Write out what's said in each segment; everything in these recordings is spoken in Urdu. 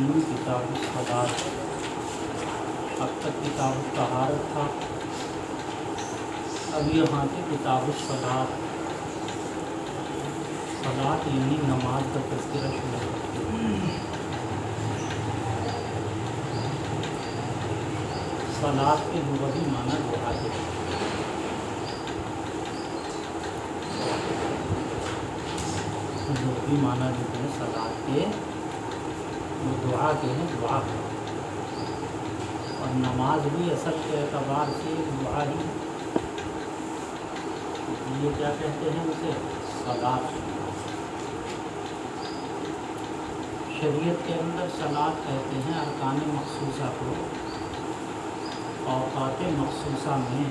الدین کتاب الصلاۃ. اب تک کتاب الطہارت تھا، اب یہاں سے کتاب الصلاۃ. صلاۃ یعنی نماز کا تذکرہ شروع کرتے ہیں. صلاۃ کے لغوی معنی دعا ہے. لغوی معنی جو ہے صلاۃ کے وہ دعا کے ہیں، دعا کا. اور نماز بھی اصل کے اعتبار سے دعا ہی. یہ کیا کہتے ہیں اسے؟ صلاۃ. شریعت کے اندر صلاۃ کہتے ہیں ارکان مخصوصہ کو اوقات مخصوصہ میں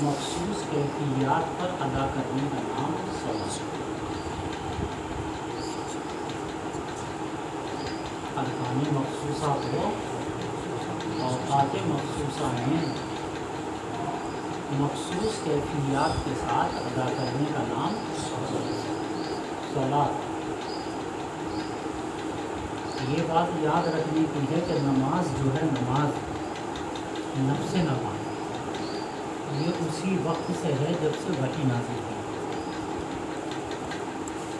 مخصوص کیفیات پر ادا کرنے کا نام صلاۃ. ارکان مخصوصہ کو اوقات مخصوصہ میں مخصوص کیفیات کے ساتھ ادا کرنے کا نام صلاۃ. یہ بات یاد رکھنے کی ہے کہ نماز جو ہے، نماز نفس نماز یہ اسی وقت سے ہے جب سے وحی نازل ہوئی.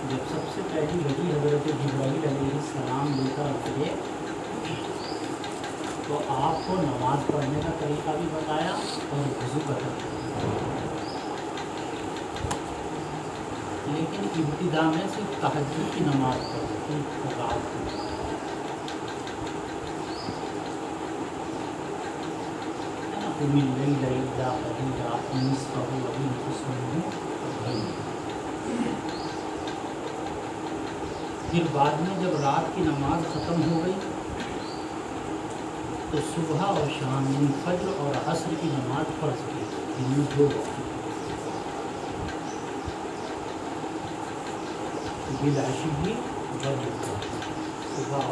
جب سب سے پہلی وحی حضرت جبرائیل علیہ السلام لے کر اترے تو آپ کو نماز پڑھنے کا طریقہ بھی بتایا اور وضو کا طریقہ. لیکن ابتدا میں صرف تہجد کی نماز پڑھتی رات کو. پھر بعد میں جب رات کی نماز ختم ہو گئی تو صبح اور شام یعنی فجر اور عصر کی نماز فرض کی. یعنی دو وقت بالعشی بھی صبح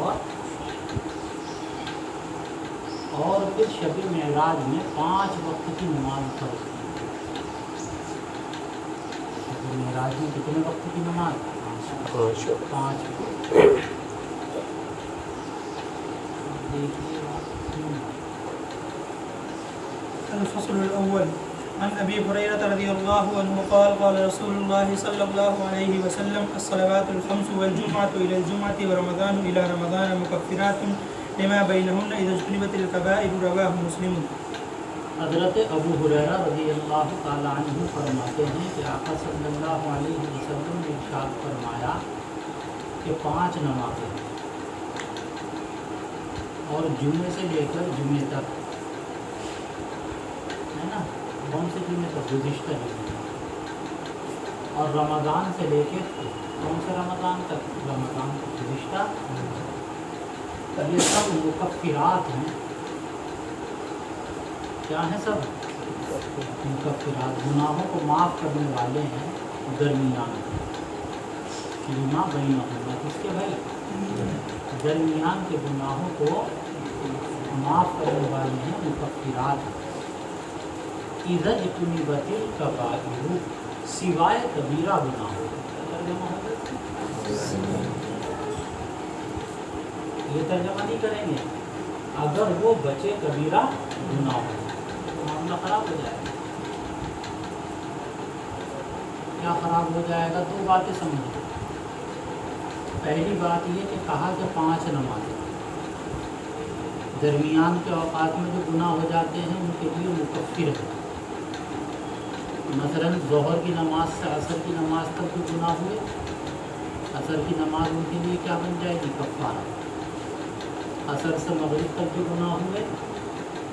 اور پھر شب معراج میں 5 وقت کی نماز فرض کی. شب معراج میں کتنے وقت کی نماز؟ 5. الفصل الأول عن أبي هريرة رضي الله عنه قال قال رسول الله صلى الله عليه وسلم الصلوات الخمس والجمعة إلى الجمعة ورمضان إلى رمضان مكفرات لما بينهن إذا اجتنبت الكبائر. رواه مسلم. حضرت ابو ہریرہ رضی اللہ تعالیٰ عنہ فرماتے ہیں کہ آقا صلی اللہ علیہ وسلم نے ارشاد فرمایا کہ 5 نمازیں اور جمعے سے لے کر جمعے تک ہے نا. کون سے جمعے تک؟ گزشتہ جمعے. اور رمضان سے لے کے کون سے رمضان تک؟ رمضان گزشتہ. یہ سب مکفرات ہیں. کیا ہیں سب؟ مکفرات، گناہوں کو معاف کرنے والے ہیں. درمیان لما بینہما، کس کے بھائی؟ درمیان کے گناہوں کو معاف کرنے والے ہیں مکفرات. اذا اجتنبت الکبائر، سوائے کبیرہ گناہوں. یہ ترجمہ نہیں کریں گے. اگر وہ بچے کبیرہ گناہ ہو تو معاملہ خراب ہو جائے گا. کیا خراب ہو جائے گا؟ 2 باتیں سمجھیں. پہلی بات یہ کہ کہا کہ 5 نمازیں درمیان کے اوقات میں جو گناہ ہو جاتے ہیں ان کے لیے مکفر ہے. مثلا ظہر کی نماز سے عصر کی نماز تک جو گناہ ہوئے، عصر کی نماز ان کے لیے کیا بن جائے گی؟ کفارہ. عصر سے مغرب تک جو گناہ ہوئے،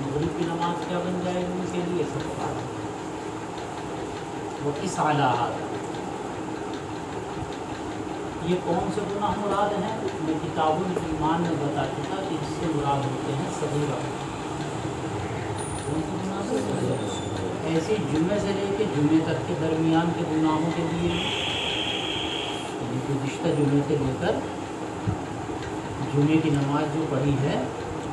مغرب کی نماز کیا بن جائے گی ان کے لیے؟ کفارہ. وہ کس حالات؟ یہ کون سے گناہ مراد ہیں؟ میں کتاب الایمان میں بتا چکا کہ اس سے مراد ہوتے ہیں صغیرہ. کون سے گناہ سے؟ ایسے جمعے سے لے کے جمعے تک کے درمیان کے گناہوں کے لیے گزشتہ جمعے سے لے کر جمعے کی نماز جو پڑھی ہے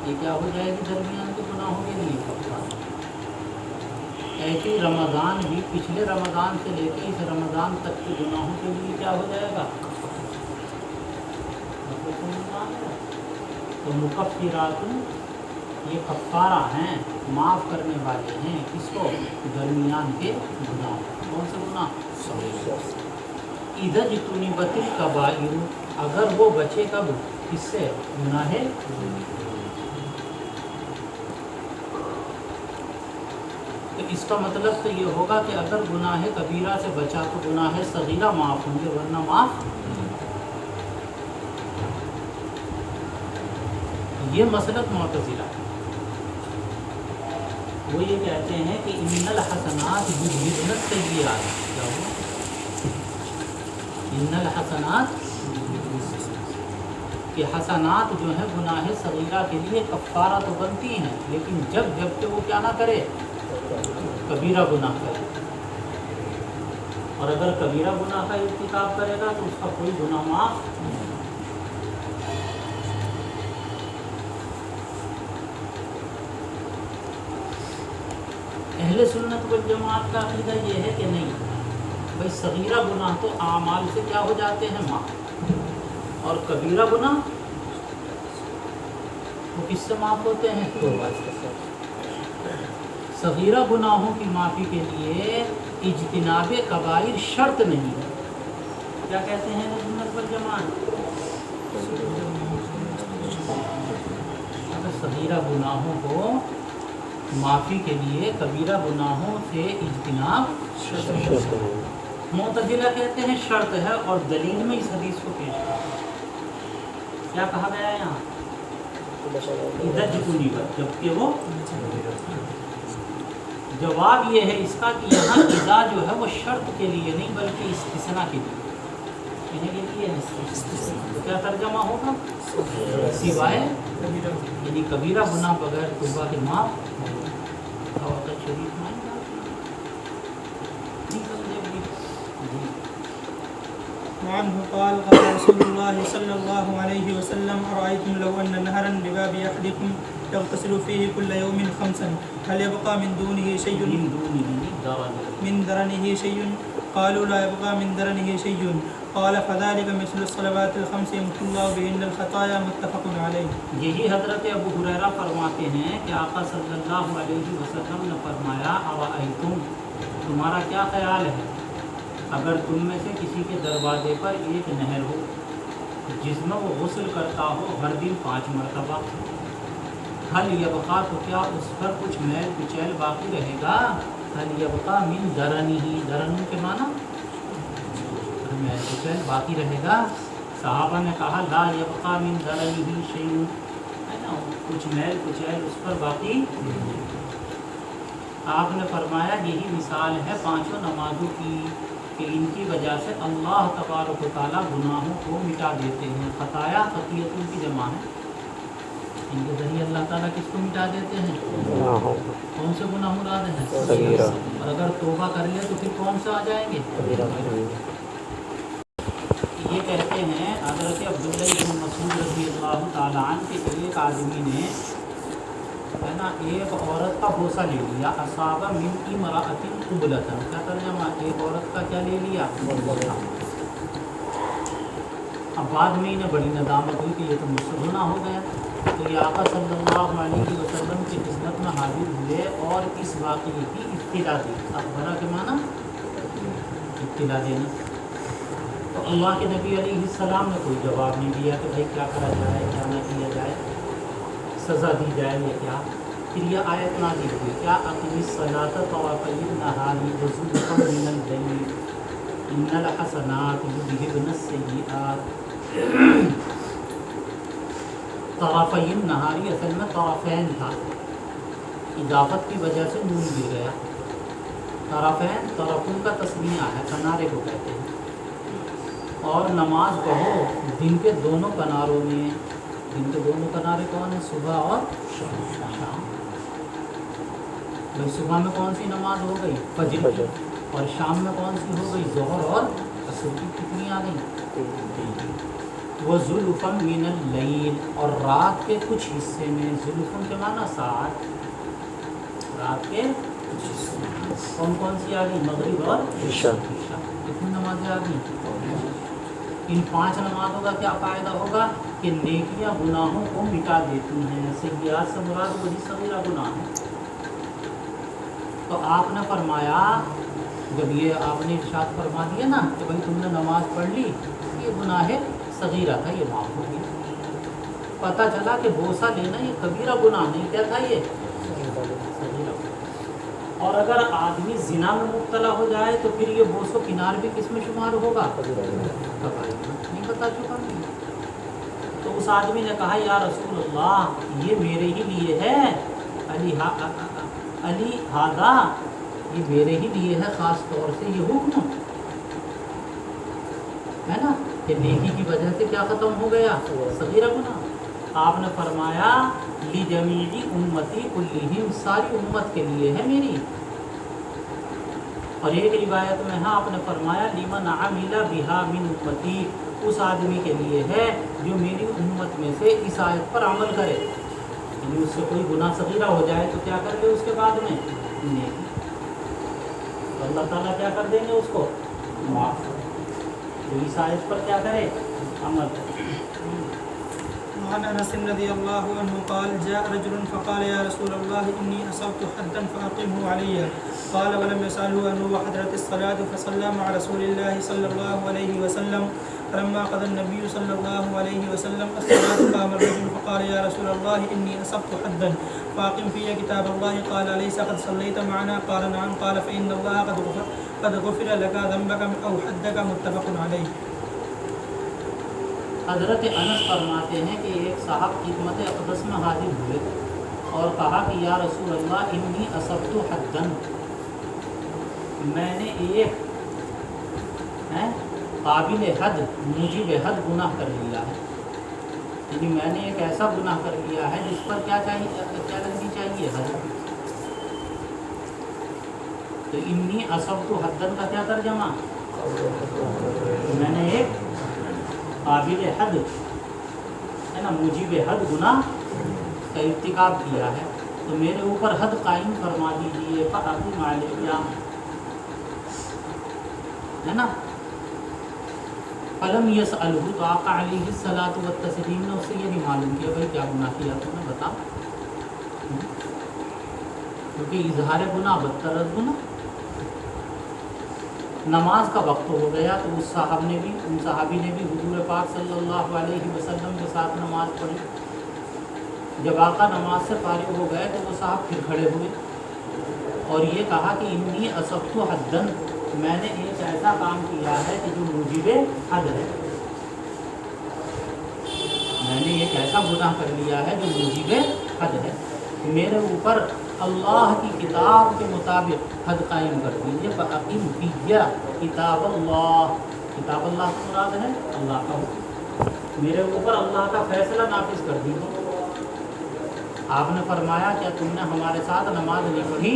یہ کیا ہو جائے گی؟ درمیان کے گناہوں کے لیے کفارہ. ایسے رمضان بھی پچھلے رمضان سے لے کے اس رمضان تک کے گناہوں کے لیے کیا ہو جائے گا؟ تو مکفراتن یہ کفارہ ہیں، معاف کرنے والے ہیں کس کو؟ درمیان کے گناہ۔ کون سے گناہ؟ اذا اجتنبت الکبائر، اگر وہ بچے کب؟ کس سے؟ گناہ۔ تو اس کا مطلب تو یہ ہوگا کہ اگر گناہ کبیرہ سے بچا تو گناہ صغیرہ معاف ہوں گے، ورنہ معاف۔ یہ مسلک معتزلہ ہے، وہ یہ کہتے ہیں کہ ان الحسنات یذہبن السیئات، کیا ہوا؟ ان الحسنات، کہ حسنات جو ہیں گناہ صغیرہ کے لیے کفارہ تو بنتی ہیں، لیکن جب کہ وہ کیا نہ کرے؟ کبیرہ گناہ کرے۔ اور اگر کبیرہ گناہ کا ارتکاب کرے گا تو اس کا کوئی گناہ معاف نہیں۔ اہل سنت والجماعت کا عقیدہ یہ ہے کہ نہیں بھائی، صغیرہ گناہ تو اعمال سے کیا ہو جاتے ہیں؟ معاف، اور کبیرہ گناہ وہ کس سے معاف ہوتے ہیں؟ توبہ سے۔ صغیرہ گناہوں کی معافی کے لیے اجتناب کبائر شرط نہیں ہے۔ کیا کہتے ہیں اہل سنت والجماعت؟ اگر صغیرہ گناہوں کو معافی کے لیے کبیرہ گناہوں سے اجتناب، معتزلہ کہتے ہیں شرط ہے، اور دلیل میں اس حدیث کو پیش کرا۔ کیا کہا گیا ہے یہاں؟ اذا اجتنبت، جبکہ وہ۔ جواب یہ ہے اس کا کہ یہاں اذا جو ہے وہ شرط کے لیے نہیں بلکہ استثناء کے لیے۔ کیا ترجمہ ہوگا؟ سوائے، یعنی کبیرہ گناہ بغیر توبہ کے معاف۔ وعنه قال قال رسول الله صلى الله عليه وسلم أرأيتم لو أن نهرا بباب أحدكم يغتسل فيه كل يوم 5 هل يبقى من دونه شيء؟ من درنه شيء؟ قالوا لا يبقى من درنه شيء قال فذلك مثل الصلوات الخمس يمحو الله بهن الخطايا متفق علیہ۔ یہی حضرت ابو ہریرہ فرماتے ہیں کہ آقا صلی اللہ علیہ وسلم نے فرمایا أرأيتم، تمہارا کیا خیال ہے اگر تم میں سے کسی کے دروازے پر ایک نہر ہو جس میں وہ غسل کرتا ہو ہر دن 5 مرتبہ، حل یبقا، تو کیا اس پر کچھ میل کچیل باقی رہے گا؟ حل یبقا من درنہ، درن کے معنی میل کچیل باقی رہے گا؟ صحابہ نے کہا لا یبقا من درنہ شیء، ہے نا، کچھ میل کچیل اس پر باقی۔ آپ نے فرمایا یہی مثال ہے 5 نمازوں کی کہ ان کی وجہ سے اللہ تبارک و تعالیٰ گناہوں کو مٹا دیتے ہیں۔ خطایا خطیتوں کی جمع ہے، ان کے ذریعے اللہ تعالیٰ کس کو مٹا دیتے ہیں؟ کون سے گناہ مراد ہیں؟ صغیرہ۔ اور اگر توبہ کر لے تو پھر کون سے آ جائیں گے؟ یہ کہتے ہیں حضرت عبداللہ بن مسعود رضی اللہ تعالیٰ عنہ کے ایک آدمی نے، ہے نا، ایک عورت کا بوسہ لے لیا، اصاب من امرأۃ قبلۃ، کیا ترجمہ؟ ایک عورت کا کیا لے لیا؟ بوسہ۔ اب بعد میں انہیں بڑی ندامت ہوئی کہ یہ تو مجھ سے گناہ ہو گیا، تو یہ آقا صلی اللہ علیہ وسلم کی خدمت میں حاضر ہوئے اور اس واقعے کی اطلاع دی۔ اخبرہ کے معنی اطلاع دینا۔ تو اللہ کے نبی علیہ السلام نے کوئی جواب نہیں دیا کہ بھائی کیا کرا جائے، کیا نہ کیا جائے، سزا دی جائے یا کیا۔ پھر یہ آیت نازل ہوئی، کیا اقم الصلاۃ طرفی النہار وزلفا من اللیل ان الحسنات یذہبن السیئات۔ طرفی النہار اصل میں طرفین تھا، اضافت کی وجہ سے نون گر گیا۔ طرفین طرفوں کا تسمیہ ہے، کنارے کو کہتے ہیں۔ اور نماز پڑھو دن کے دونوں کناروں میں۔ دن کے دونوں کنارے کون ہیں؟ صبح اور شام۔ بھائی صبح میں کون سی نماز ہو گئی؟ فجر کی۔ اور شام میں کون سی ہو گئی؟ ظہر اور عصر کی۔ کتنی آ گئی؟ وَزُلُفًا مِّنَ اللَّيْلِ، اور رات کے کچھ حصے میں۔ زلفن کے معنی ساعت، رات کے کچھ حصے کون کون سی آ گئی؟ مغرب اور عشاء۔ کتنی نمازیں آ گئی؟ ان 5 نمازوں کا کیا فائدہ ہوگا کہ نیکیاں گناہوں کو مٹا دیتی ہیں. سیئات سے مراد وہی صغیرہ گناہ ہے. تو آپ نے فرمایا جب یہ آپ نے ارشاد فرما دیا نا کہ بھائی تم نے نماز پڑھ لی، یہ گناہ صغیرہ تھا، یہ معاف ہو گیا. پتہ چلا کہ بوسہ لینا یہ کبیرہ گناہ نہیں، کیا تھا یہ صغیرہ. اور اگر آدمی زنا میں مبتلا ہو جائے تو پھر یہ بوس و کنار بھی کس میں شمار ہوگا؟ نہیں بتا چکا نہیں. تو اس آدمی نے کہا یا رسول اللہ یہ میرے ہی لیے ہے، علی ہادہ یہ میرے ہی لیے ہے خاص طور سے یہ حکم ہے نا کہ نیکی کی وجہ سے کیا ختم ہو گیا؟ صغیرہ گناہ. آپ نے فرمایا لجمیع امتی کلہم، ساری امت کے لیے ہے میری. اور ایک روایت میں ہے آپ نے فرمایا لمن عمل بها من امتی، اس آدمی کے لیے ہے جو میری امت میں سے اس آیت پر عمل کرے. یعنی اس سے کوئی گناہ صغیرہ ہو جائے تو کیا کر لے اس کے بعد میں نیکی، تو اللہ تعالیٰ کیا کر دیں گے اس کو معاف. تو اس آیت پر کیا کرے عمل کرے. وعن انس رضی اللہ عنہ قال جاء رجل فقال یا رسول اللہ انی اصبت حدا فاقمه علی قال ولم يسأله انه وحضرت الصلاة فصلى مع رسول الله صلى الله عليه وسلم فلما قضى النبي صلى الله عليه وسلم الصلاة قام الرجل فقال يا رسول الله انی اصبت حدا فاقم في كتاب الله قال أليس قد صليت معنا قال نعم قال فإن الله قد غفر لك ذنبك أو حدك متفق عليه. حضرت انس فرماتے ہیں کہ ایک صاحب خدمت اقدس میں حاضر ہوئے اور کہا کہ یا رسول اللہ انی اصبت حدا، میں نے ایک قابل حد موجب حد گناہ کر لیا ہے. یعنی میں نے ایک ایسا گناہ کر لیا ہے جس پر کیا لگنی چاہیے حد. تو انی اصبت حدا کا کیا ترجمہ؟ میں نے ایک قابل حد ہے نا موجب حد گناہ کا ارتکاب کیا ہے، تو میرے اوپر حد قائم فرما دیجیے. فاقم علیہ ہے نا. فلم یسألہ، تو آقا علیہ الصلاۃ والتسلیم نے اس سے یہ نہیں معلوم کیا بھائی کیا گناہ کیا تو نے بتا، کیونکہ اظہار گناہ بدتر از گناہ. نماز کا وقت ہو گیا تو اس صحابی نے بھی حضور پاک صلی اللہ علیہ وسلم کے ساتھ نماز پڑھی. جب آقا نماز سے فارغ ہو گئے تو وہ صاحب پھر کھڑے ہوئے اور یہ کہا کہ انی اصبت حدا، میں نے ایک ایسا کام کیا ہے کہ جو موجب حد ہے. میں نے ایک ایسا گناہ کر لیا ہے جو موجب حد ہے، میرے اوپر اللہ کی کتاب کے مطابق حد قائم کر دیجیے. فاقم فی کتاب اللہ، کتاب اللہ سے مراد ہے اللہ کا حکم، میرے اوپر اللہ کا فیصلہ نافذ کر دیجیے. آپ نے فرمایا کیا تم نے ہمارے ساتھ نماز نہیں پڑھی؟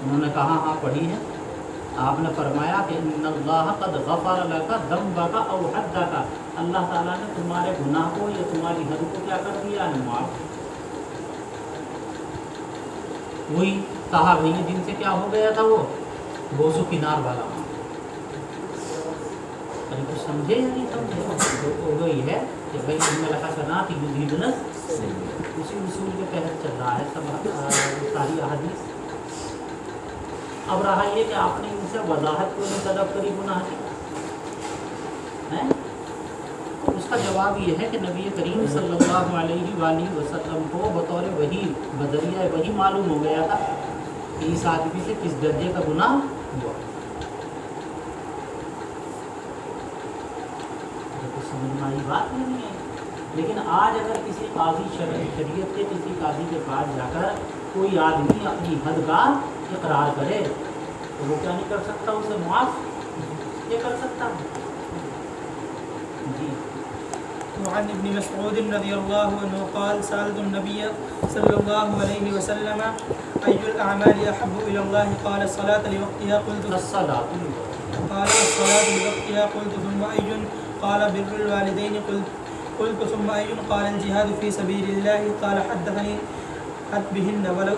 انہوں نے کہا ہاں پڑھی ہے. آپ نے فرمایا کہ ان اللہ قد غفر لک ذنبک او حدک، اللہ تعالیٰ نے تمہارے گناہ کو یا تمہاری حد کو کیا کر دیا ہے معاف. وہی صاحب یہ دن سے کیا ہو گیا تھا وہ بوسو کنار والا، کچھ سمجھے یا نہیں سمجھے؟ وہی ہے کہ بھائی ان الحسنات یذہبن السیئات، اسی اصول کے تحت چل رہا ہے سب ساری احادیث. اب رہا یہ کہ آپ نے ان سے وضاحت کیوں نہیں طلب کری گناہ کی؟ تو اس کا جواب یہ ہے کہ نبی کریم صلی اللہ علیہ وآلہ وسلم کو بطور وحی بذریعہ وحی معلوم ہو گیا تھا کہ اس آدمی سے کس درجے کا گناہ ہوا. کچھ سمجھ میں آئی بات نہیں ہے. لیکن آج اگر کسی قاضی شریعت کے کسی قاضی کے پاس جا کر کوئی آدمی اپنی حد کا اقرار کرے تو وہ کیا نہیں کر سکتا، اسے معاف یہ کر سکتا ہے. جی. وعن ابن مسعود رضی اللہ عنہ قال سألت النبي صلى الله عليه وسلم أي الأعمال أحب إلى الله قال الصلاة لوقتها قلت لوقتها قلت ثم أي قال بر الوالدين قلت ثم أي قال الجهاد في سبيل الله قال فأصبحت بهن ولو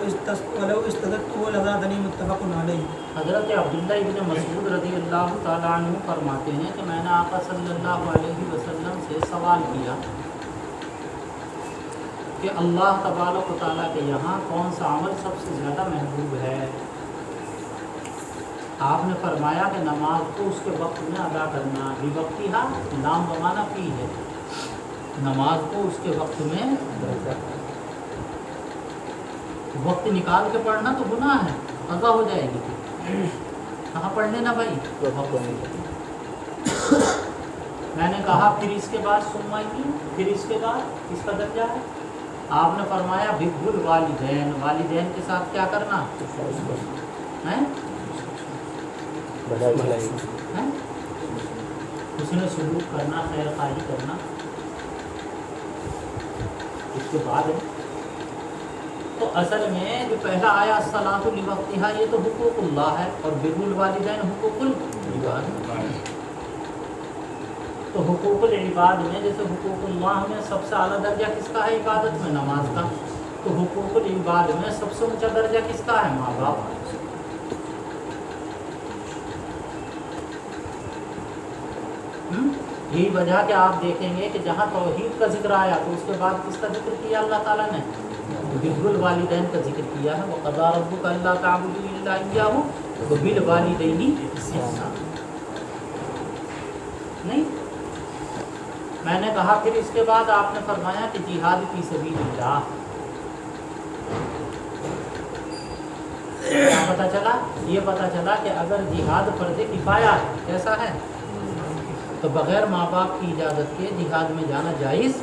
استددته لزادني متفق علیہ۔ حضرت عبداللہ ابن مسعود رضی اللہ تعالیٰ عنہ فرماتے ہیں کہ میں نے آقا صلی اللہ علیہ وسلم سے سوال کیا کہ اللہ تبارک و تعالیٰ کے یہاں کون سا عمل سب سے زیادہ محبوب ہے؟ آپ نے فرمایا کہ نماز کو اس کے وقت میں ادا کرنا، بھی وقتی ہاں نام بمانا فی ہے، نماز کو اس کے وقت میں وقت نکال کے پڑھنا تو گناہ ہے، قضا ہو جائے گی۔ کہاں پڑھ لینا بھائی؟ میں نے کہا پھر اس کے بعد سنوائی کی، پھر اس کے بعد اس کا درجہ ہے؟ آپ نے فرمایا بر الوالدین، والدین کے ساتھ کیا کرنا ہے؟ حسن سلوک کرنا، خیر خواہی کرنا۔ اس کے بعد ہے تو اصل میں جو پہلا آیا الصلاۃ لوقتہا، یہ تو حقوق اللہ ہے، اور بر الوالدین حقوق العباد۔ تو حقوق العباد میں جیسے حقوق اللہ میں سب سے اعلیٰ درجہ کس کا ہے؟ عبادت میں نماز کا۔ تو حقوق العباد میں سب سے اونچا درجہ کس کا ہے؟ ماں باپ۔ یہی وجہ کہ آپ دیکھیں گے کہ جہاں توحید کا ذکر آیا تو اس کے بعد کس کا ذکر کیا اللہ تعالیٰ نے؟ بر الوالدین کا ذکر کیا ہے۔ وَقَضَىٰ رَبُّكَ أَلَّا تَعْبُدُوا إِلَّا إِيَّاهُ وَبِالْوَالِدَيْنِ إِحْسَانًا۔ نہیں، میں نے کہا پھر اس کے بعد آپ نے فرمایا کہ جہاد فی سبیل اللہ۔ کیا پتہ چلا؟ یہ پتہ چلا کہ اگر جہاد فرض کفایہ ہے، کیسا ہے؟ تو بغیر ماں باپ کی اجازت کے جہاد میں جانا جائز،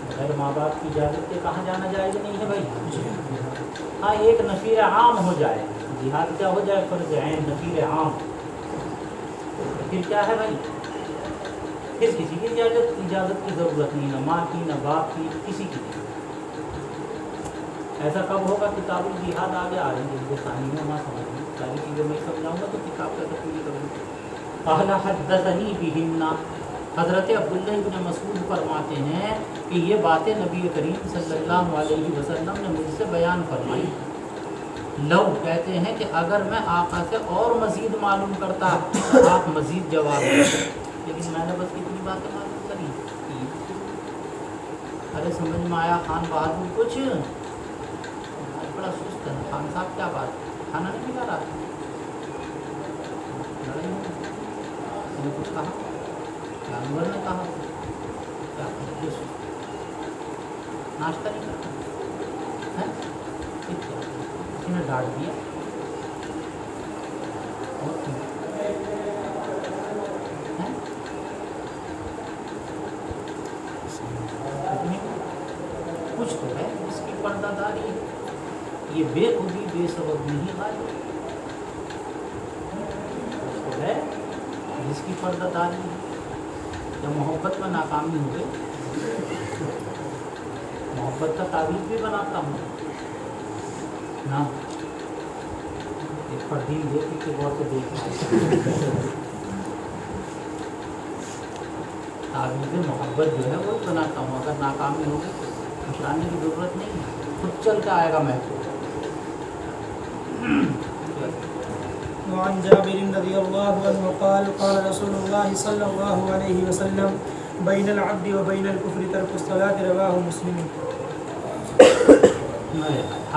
بغیر ماں باپ کی اجازت کے کہاں جانا جائز نہیں ہے بھائی۔ ہاں ایک نفیر عام ہو جائے، جہاد کیا ہو جائے؟ فرض عین، نفیر عام، پھر کیا ہے بھائی؟ پھر کسی کی اجازت کی ضرورت نہیں، نہ ماں کی، نہ باپ کی، کسی کی نہیں۔ ایسا کب ہوگا؟ کتاب الجہاد آگے آ رہی ہے، ثانی میں نہ سمجھ ساری چیزیں میں سمجھاؤں گا تو کتاب کا تفصیل کروں گا۔ قال حدثنی بہن، حضرت عبداللہ ابن مسعود فرماتے ہیں کہ یہ باتیں نبی کریم صلی اللہ علیہ وسلم نے مجھ سے بیان فرمائی۔ لو کہتے ہیں کہ اگر میں آقا سے اور مزید معلوم کرتا تو آپ مزید جواب دیتے، لیکن میں نے بس کتنی باتیں معلوم کری۔ ارے سمجھ میں آیا خان بہادر کچھ؟ بڑا سست ہے خان صاحب، کیا بات؟ کھانا نہیں کھلا رہا؟ لڑائی نے کچھ کہا؟ جانور نے کہا؟ کیا ناشتہ نہیں کرتا؟ کسی نے ڈانٹ دیا؟ کچھ تو ہے اس کی پردہ داری، یہ بے خودی بے سبب نہیں غالب، کچھ تو ہے جس کی پردہ داری ہے۔ جب محبت میں ناکامی ہو گئی، محبت کا تعبیر بھی بناتا ہوں نا، ایک پردین دیکھ کے غور سے دیکھ، تعبیر محبت جو ہے وہ بناتا ہوں۔ اگر ناکامی ہو گئی تو گھبرانے کی ضرورت نہیں ہے، خود چل کے آئے گا محبوب۔ وعن جابر رضی اللہ عنہ قال قال رسول اللہ صلی اللہ علیہ وسلم بین العبد و بین الکفر ترک الصلاة، رواہ مسلم۔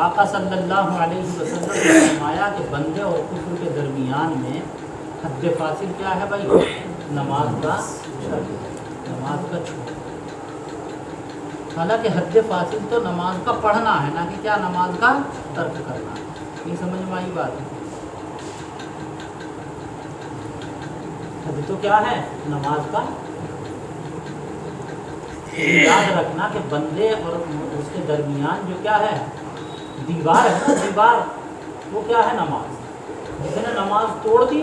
آقا صلی اللہ علیہ وسلم نے فرمایا کہ بندے اور کفر کے درمیان میں حد فاصل کیا ہے بھائی؟ نماز کا چھوڑ۔ حالانکہ حد فاصل تو نماز کا پڑھنا ہے، نہ کہ کیا نماز کا ترک کرنا ہے۔ یہ سمجھ میں آئی بات ہے؟ حد تو کیا ہے؟ نماز کا۔ یاد رکھنا کہ بندے اور اس کے درمیان جو کیا ہے؟ دیوار ہے نا، دیوار، وہ کیا ہے؟ نماز۔ جس نے نماز توڑ دی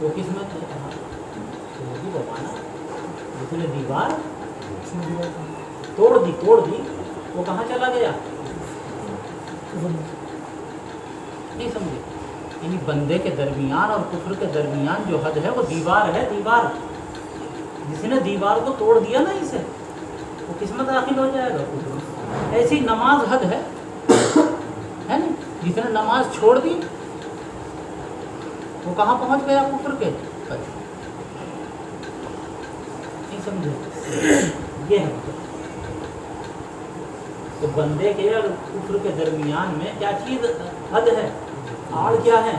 وہ کس میں بمانا، جس نے دیوار توڑ دی وہ کہاں چلا گیا؟ نہیں سمجھے؟ یعنی بندے کے درمیان اور کفر کے درمیان جو حد ہے وہ دیوار ہے، دیوار۔ جس نے دیوار کو توڑ دیا نا اسے، وہ کس میں داخل ہو جائے گا؟ کفر۔ ایسی نماز حد ہے نا، جس نے نماز چھوڑ دی وہ کہاں پہنچ گیا؟ کفر کے۔ نہیں سمجھے؟ یہ ہے تو بندے کے اور کفر کے درمیان میں کیا چیز حد ہے، آڑ کیا ہے؟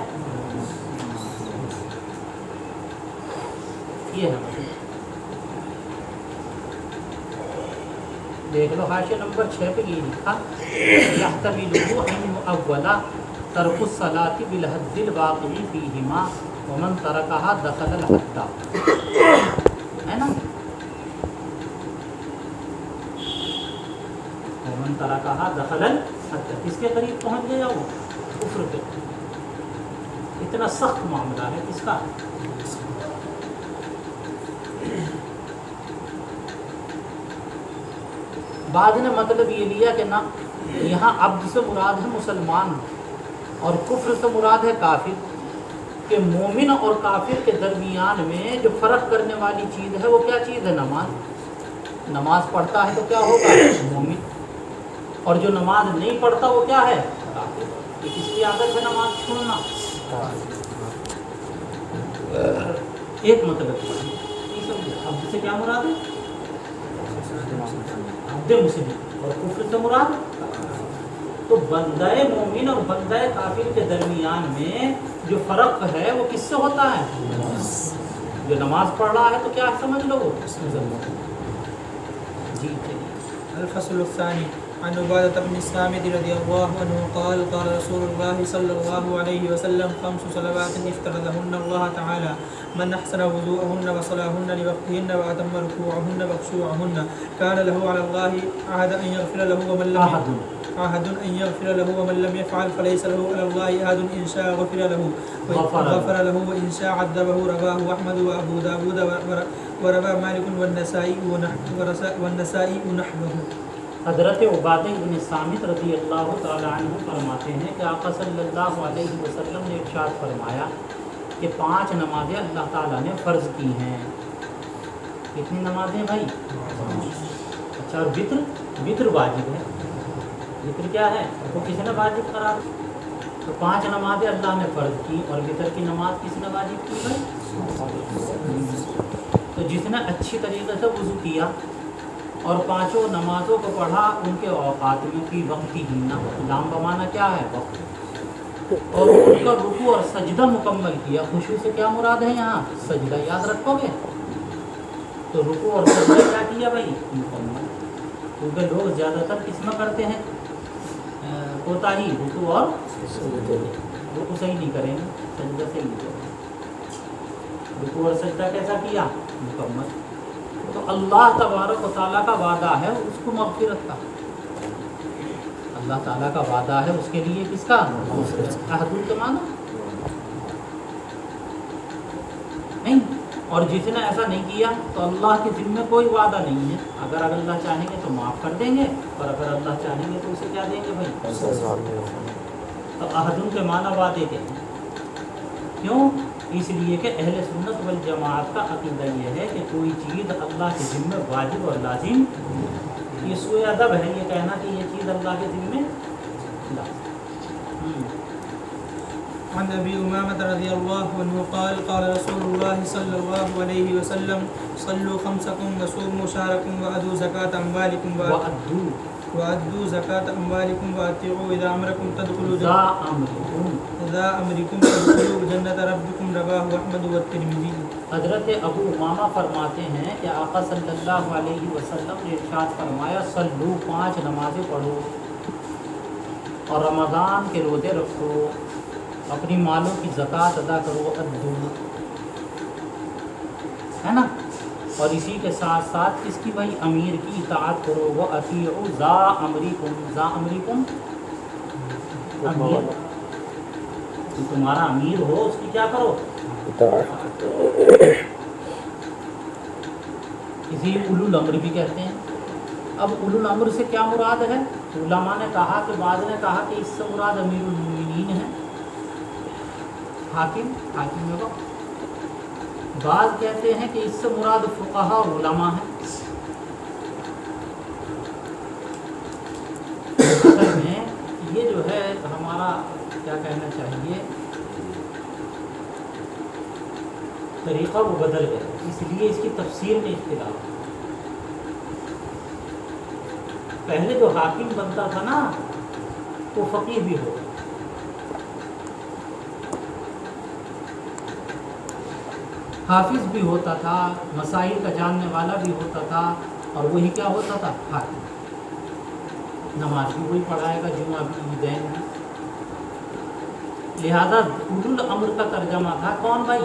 یہ ہے۔ دیکھ لو حاشیہ نمبر 6 پہ یہ لکھا یحتملہ ان اولا ترک الصلاۃ بالحد الواقع فیہما ومن ترکہا دخل الحد، ہے نا؟ ومن ترکہا دخل الحد، کس کے قریب پہنچ گیا وہ؟ کفر کے۔ اتنا سخت معاملہ ہے کس کا؟ بعد نے مطلب یہ لیا کہ نہ، یہاں عبد سے مراد ہے مسلمان اور کفر سے مراد ہے کافر، کہ مومن اور کافر کے درمیان میں جو فرق کرنے والی چیز ہے وہ کیا چیز ہے؟ نماز۔ نماز پڑھتا ہے تو کیا ہوگا؟ مومن، اور جو نماز نہیں پڑھتا وہ کیا ہے؟ کافر۔ یہ کس کی عادت ہے نماز چھوڑنا؟ ایک مطلب عبد سے کیا مراد ہے؟ عبد مسلم، اور کفر سے مراد تو بندہ مومن اور بندہ کافر کے درمیان میں جو فرق ہے وہ کس سے ہوتا ہے؟ جو نماز پڑھ رہا ہے تو کیا سمجھ لو؟ جی الفصل الثاني عن عبادة بن الصامت رضي الله عنه قال قال رسول الله صلى الله عليه وسلم 5 صلوات افترضهن الله تعالى من أحسن وضوءهن وصلاهن لوقتهن وأتم ركوعهن وخشوعهن كان له على الله عهد أن يغفر له ومن لم يفعل فليس له على الله عهد إن شاء غفر له وإن شاء عذبه. رواه أحمد وأبو داود وروى مالك والنسائي نحوه. حضرت عبادہ بن صامت رضی اللہ تعالی عنہ فرماتے ہیں کہ آقا صلی اللہ علیہ وسلم نے ارشاد فرمایا کہ 5 نمازیں اللہ تعالیٰ نے فرض کی ہیں۔ کتنی نمازیں بھائی؟ 5۔ اچھا، اور وطر واجب ہے۔ وطر کیا ہے؟ وہ کس نے واجب قرار؟ تو 5 نمازیں اللہ نے فرض کی، اور وطر کی نماز کس نے واجب کی بھائی؟ تو جس نے اچھی طریقے سے وضو کیا اور 5 نمازوں کو پڑھا ان کے اوقات میں، فی وقت ہی نا، لام بمانا کیا ہے؟ وقت، اور ان کا رکوع اور سجدہ مکمل کیا۔ خشوع سے کیا مراد ہے یہاں؟ سجدہ، یاد رکھو گے؟ تو رکوع اور سجدہ کیا کیا بھائی؟ مکمل۔ کیونکہ لوگ زیادہ تر کس میں کرتے ہیں کوتاہی؟ رکوع اور رکوع صحیح نہیں کریں گے، سجدہ صحیح نہیں کریں گے۔ رکوع اور سجدہ کیسا کیا؟ مکمل۔ تو اللہ تبارک و تعالیٰ کا وعدہ ہے اس کو مغفرت کا، اللہ تعالیٰ کا وعدہ ہے اس کے لیے کس کا؟ عہد کے معنی نہیں۔ اور جس نے ایسا نہیں کیا تو اللہ کے ذمہ کوئی وعدہ نہیں ہے، اگر اللہ چاہیں گے تو معاف کر دیں گے، اور اگر اللہ چاہیں گے تو اسے کیا دیں گے بھائی؟ تو عہد کے معنی وعدے کے ہیں۔ کیوں؟ اس لیے کہ اہل سنت والجماعت کا عقیدہ یہ ہے کہ کوئی چیز اللہ کے ذمہ واجب اور لازم، یہ سوء ادب ہے یہ کہنا کہ یہ چیز اللہ کے ذمہ لازم۔ عن ابي امامه رضي الله عنه قال قال رسول الله صلى الله عليه وسلم صلوا خمسكم وصوموا شهركم وادوا زكاه اموالكم واطيعوا اذا امركم تدخلوا جنة ربكم. رواه احمد والترمذي. حضرت ابو امامہ فرماتے ہیں کہ آقا صلی اللہ علیہ وسلم نے ارشاد فرمایا صلو، 5 نمازیں پڑھو اور رمضان کے روزے رکھو، اپنی مالوں کی زکوٰۃ ادا کرو، ادو، ہے نا، اور اسی کے ساتھ ساتھ کس کی بھائی؟ امیر کی اطاعت کرو، وہ اطیعوا ذا امرکم، ذا امرکم امیر، جو تمہارا امیر ہو اس کی کیا کرو؟ اطاعت۔ اسی اولو الامر بھی کہتے ہیں۔ اب اولو الامر سے کیا مراد ہے؟ علماء نے کہا کہ بعض نے کہا کہ اس سے مراد امیر المومنین ہے، حاکم ہے۔ بعض کہتے ہیں کہ اس سے مراد فقہاء اور علماء ہیں۔ ہمارا کیا کہنا چاہیے طریقہ وہ بدل گیا، اس لیے اس کی تفسیر میں اختلاف۔ پہلے جو حاکم بنتا تھا نا وہ فقیہ بھی ہوتا، حافظ بھی ہوتا تھا، مسائل کا جاننے والا بھی ہوتا تھا، اور وہی کیا ہوتا تھا؟ حاکم۔ نماز بھی وہی پڑھائے گا، جمعہ بھی، عیدین بھی۔ لہذا اولو الامر کا ترجمہ تھا کون بھائی؟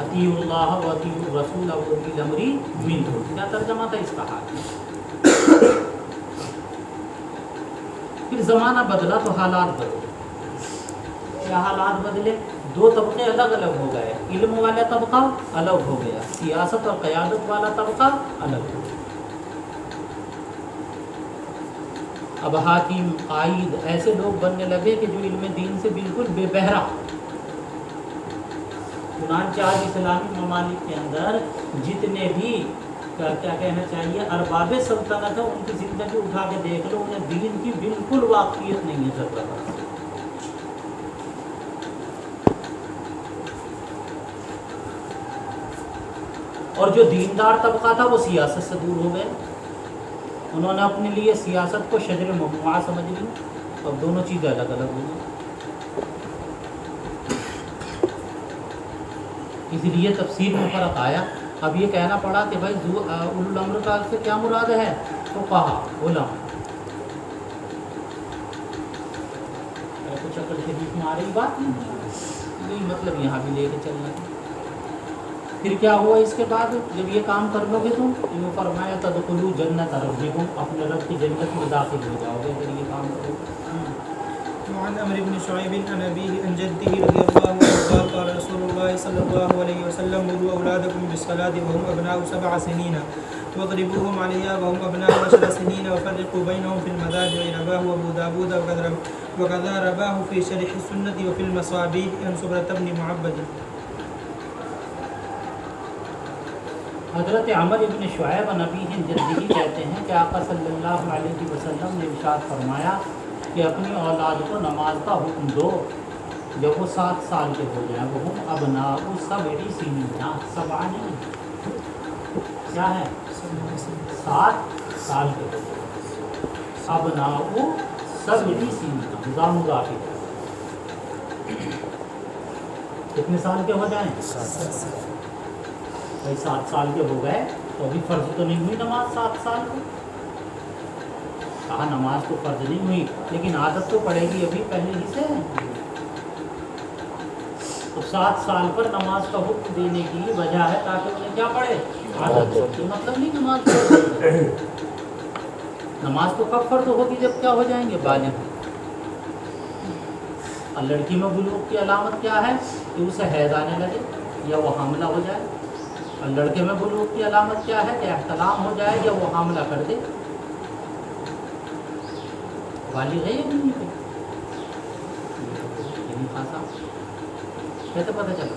اطیعوا اللہ و اطیعوا الرسول و اولی الامر منکم۔ کیا ترجمہ تھا اس کا؟ حاکم۔ پھر زمانہ بدلا تو حالات بدلے۔ کیا حالات بدلے؟ دو طبقے الگ الگ ہو گئے، علم والا طبقہ الگ ہو گیا، سیاست اور قیادت والا طبقہ الگ ہو گیا۔ اب حاکم، قائد ایسے لوگ بننے لگے کہ جو علم دین سے بالکل بے بہرا۔ چنانچہ آج اسلامی ممالک کے اندر جتنے بھی کیا کہنا چاہیے ارباب سلطنت ہے، ان کی زندگی اٹھا کے دیکھ لو، انہیں دین کی بالکل واقفیت نہیں ہے ضرورت۔ اور جو دیندار طبقہ تھا وہ سیاست سے دور ہو گئے، انہوں نے اپنے لیے سیاست کو شجر ممنوعہ سمجھ لی، اور دونوں چیزیں الگ الگ ہو گئی۔ اس لیے تفسیر میں فرق آیا۔ اب یہ کہنا پڑا کہ بھائی اولو الامر کا سے کیا مراد ہے؟ فقہا، علماء۔ کچھ عقل شریف میں آ رہی بات نہیں، یہی مطلب یہاں بھی لے کے چلنا۔ پھر کیا ہوا اس کے بعد جب یہ کام کر لو گے تم؟ انہوں فرمایا تدخلوا جنت ربکم، اپنے رب کی جنت میں داخل ہو جاؤ گے اگر یہ کام کرو گے۔ وعن عمرو بن شعيب عن أبيه عن جده رضي الله عنه قال قال رسول الله صلى الله عليه وسلم مروا أولادكم بالصلاة وهم أبناء 7 سنين واضربوهم عليها وهم أبناء 10 سنين وفرقوا بينهم في المضاجع رواه أبو داود وكذا رواه في شرح السنة وفي المصابيح عن سبرة بن معبد۔ حضرت عمر ابن شعیب نبی جدی کہتے ہیں کہ آقا صلی اللہ علیہ وسلم نے ارشاد فرمایا کہ اپنی اولاد کو نماز کا حکم دو جب وہ 7 سال کے ہو جائیں۔ وہ ابناء 7 سنین، 7 نہیں، کیا ہے؟ 7 سال کے ہو جائیں۔ ابناء 7 سنین، مضاف ہے۔ کتنے سال کے ہو جائیں؟ 7 سال کے ہو گئے تو ابھی فرض تو نہیں ہوئی نماز 7 سال کی۔ کہا نماز تو فرض نہیں ہوئی لیکن عادت تو پڑے گی ابھی پہلے ہی سے۔ تو 7 سال پر نماز کا حکم دینے کی وجہ ہے تاکہ انہیں کیا پڑے؟ عادت۔ یہ مطلب نہیں نماز فرض ہوگی۔ نماز تو کب فرض ہوگی؟ جب کیا ہو جائیں گے؟ بالغ۔ اور لڑکی میں بلوغ کی علامت کیا ہے؟ کہ اسے حیض آنے لگے یا وہ حاملہ ہو جائے۔ اور لڑکے میں بلوغ کی علامت کیا ہے؟ کہ احتلام ہو جائے یا وہ حاملہ کر دے۔ بالغ ہے یا نہیں ہے؟ نہیں خاصا کیسے پتہ چلا؟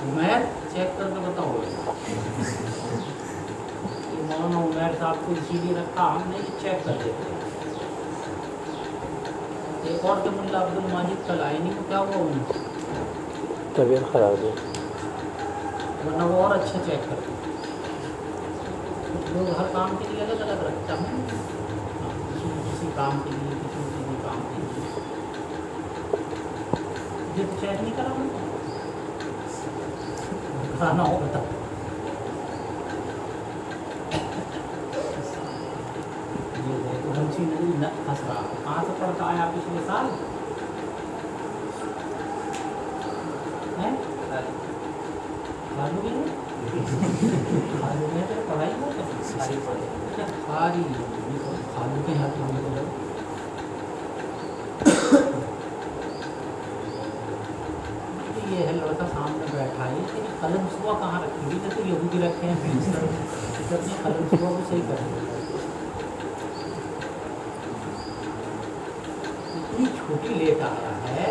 عمیر چیک کر کے بتاؤ۔ مولانا عمیر صاحب کو اسی لیے رکھا ہم نے کہ چیک کر دیتے۔ ایک اور کہ ملا عبد الماجد کل آئے نہیں، کیا ہوا انہیں؟ طبیعت خراب ہے، ورنہ وہ اور اچھا چیک کرتے۔ لوگ ہر کام کے لیے الگ الگ رکھتا ہے، کسی کام کے لیے، کسی کام کے لیے۔ مجھے تو چیک نہیں کرا کھانا ہو بتا۔ یہ دیکھو ہمسی نہیں نہ پھنس رہا، کہاں سے پڑھ کے آیا پچھلے سال؟ پڑھائی خالو کے ہاتھ میں یہ ہے لڑکا سامنے بیٹھا ہے کہ قلم صبح کہاں رکھی ہوئی؟ جیسے یہودی رکھے ہیں اپنے قلم صبح کو صحیح کریں۔ اتنی چھوٹی لیٹ آیا ہے۔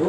2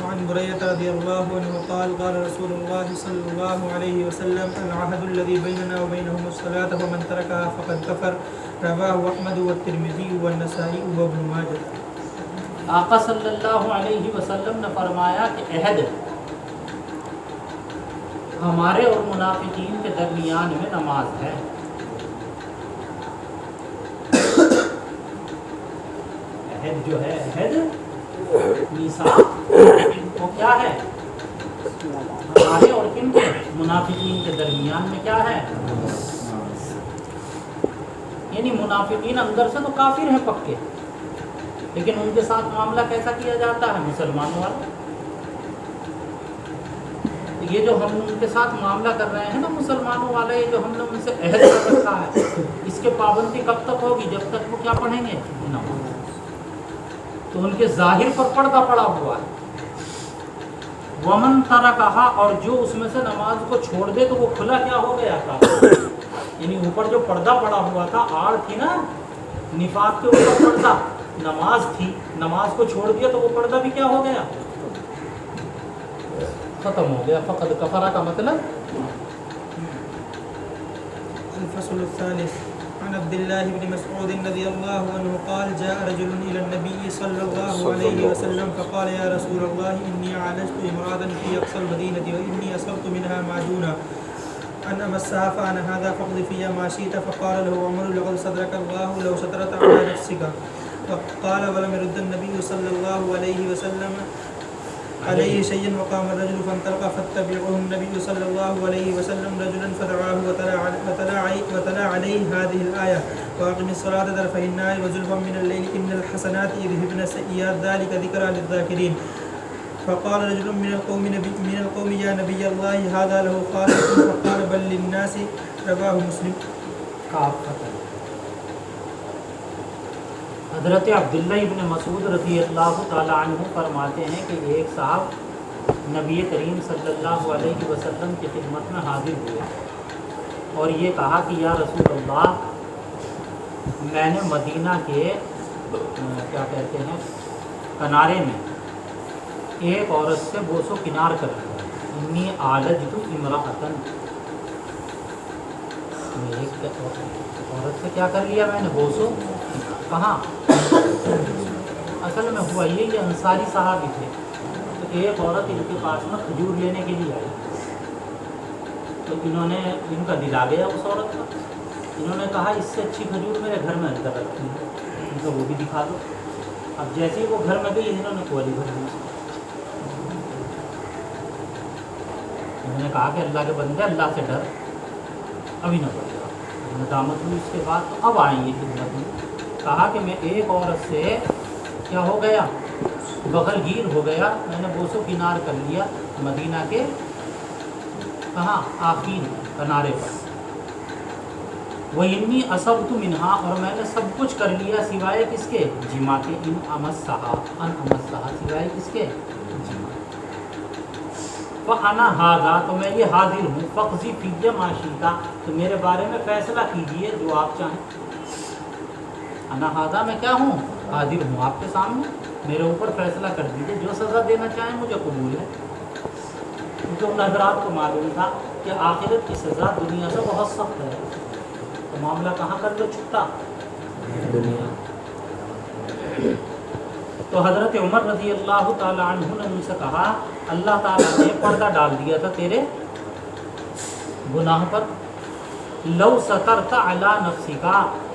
وعن بريدة رضي الله عنه قال قال رسول الله صلى الله عليه وسلم العهد الذي بيننا وبينهم الصلاة فمن تركها فقد كفر رواه أحمد والترمذي والنسائي وابن ماجه۔ آقا صلی اللہ علیہ وسلم نے فرمایا کہ عہد ہمارے اور منافقین کے درمیان میں نماز ہے۔ عہد جو ہے، عہد میثاق، وہ کیا ہے؟ ہمارے اور کن کے؟ منافقین کے درمیان میں کیا ہے؟ یعنی منافقین اندر سے تو کافر ہیں پکے، لیکن ان کے ساتھ معاملہ کیسا کیا جاتا ہے؟ مسلمانوں والا۔ یہ جو ہم ان کے ساتھ معاملہ کر رہے ہیں نا مسلمانوں والا، یہ جو ہم نے ان سے عہد کر رکھا ہے، اس کے پابندی کب تک ہوگی؟ جب تک وہ کیا پڑھیں گے؟ نماز۔ تو ان کے ظاہر پر پردہ پڑا ہوا ہے۔ ومن ترکہا، اور جو اس میں سے نماز کو چھوڑ دے تو وہ کھلا کیا ہو گیا تھا؟ یعنی اوپر جو پردہ پڑا ہوا تھا، آڑ تھی نا نفاق کے اوپر پردہ، نماز تھی، نماز کو چھوڑ دیا تو وہ پردہ بھی کیا ہو گیا؟ ختم ہو گیا۔ فقد کفرہ کا مطلب؟ الفصل الثالث عن عبد الله بن مسعود رضي الله عنه قال جاء رجل إلى النبي صلى الله عليه وسلم فقال يا رسول الله إني عالجت امرأة في أقصى المدينة وإني أصبت منها معجونا أن أمسها فأنا هذا فاقض فيها ما شئت، فقال له عمر لقد صدرك الله لو سترت على نفسك، فقال ولم يرد النبي صلى الله عليه وسلم عليه شيئا، وقام الرجل فانطلق فاتبعه النبي صلى الله عليه وسلم رجلا فدعاه وتلا عليه هذه الآية وأقم الصلاة طرفي النهار وزلفا من الليل إن الحسنات يذهبن السيئات ذلك ذكرى للذاكرين، فقال رجل من القوم يا نبي الله هذا له خالق، فقال بل للناس، رواه مسلم۔ حضرت عبداللہ ابن مسعود رضی اللہ تعالیٰ عنہ فرماتے ہیں کہ ایک صاحب نبی کریم صلی اللہ علیہ وسلم کی خدمت میں حاضر ہوئے اور یہ کہا کہ یا رسول اللہ، میں نے مدینہ کے کیا کہتے ہیں کنارے میں ایک عورت سے بوس و کنار کر لیا، انی عالجت امرأتن، میں ایک عورت سے کیا کر لیا میں نے، بوس و کنار. کہاں؟ اصل میں ہوا یہ انصاری صحابی تھے، تو ایک عورت ان کے پاس میں کھجور لینے کے لیے آئی، تو انہوں نے ان کا دل آ گیا اس عورت کا، انہوں نے کہا اس سے اچھی کھجور میرے گھر میں اندر رکھی ہے، ان کو وہ بھی دکھا دو. اب جیسے ہی وہ گھر میں گئی انہوں نے کولی بھر دی. انہوں نے کہا کہ اللہ کے بندے اللہ سے ڈر، ابھی نہ پڑے گا. ندامت ہوئی اس کے بعد، تو اب آئیں گے خدمت میں. کہا کہ میں ایک عورت سے کیا ہو گیا، بغل گیر ہو گیا، میں نے بوس و کنار کر لیا مدینہ کے کہاں، آخر کنارے پر. وَإِنِّي أَصَبْتُ مِنْهَا، اور میں نے سب کچھ کر لیا سوائے کس کے، جماع کے. ان امسّہا سوائے کس کے، جماع. فَأَنَا هَذَا، تو میں یہ حاضر ہوں. فَقْضِ فِيَّ مَا شِئْتَ، تو میرے بارے میں فیصلہ کیجئے جو آپ چاہیں. انا هَذَا، میں کیا ہوں، حاضر ہوں آپ کے سامنے، میرے اوپر فیصلہ کر دیجئے، جو سزا دینا چاہیں مجھے قبول ہے. کیونکہ ان حضرات کو معلوم تھا کہ آخرت کی سزا دنیا سے بہت سخت ہے، تو معاملہ کہاں کر لو چھپتا، دنیا. تو حضرت عمر رضی اللہ تعالی عنہ نے ان سے کہا اللہ تعالیٰ نے پردہ ڈال دیا تھا تیرے گناہ پر. لو سترت علی نفسک،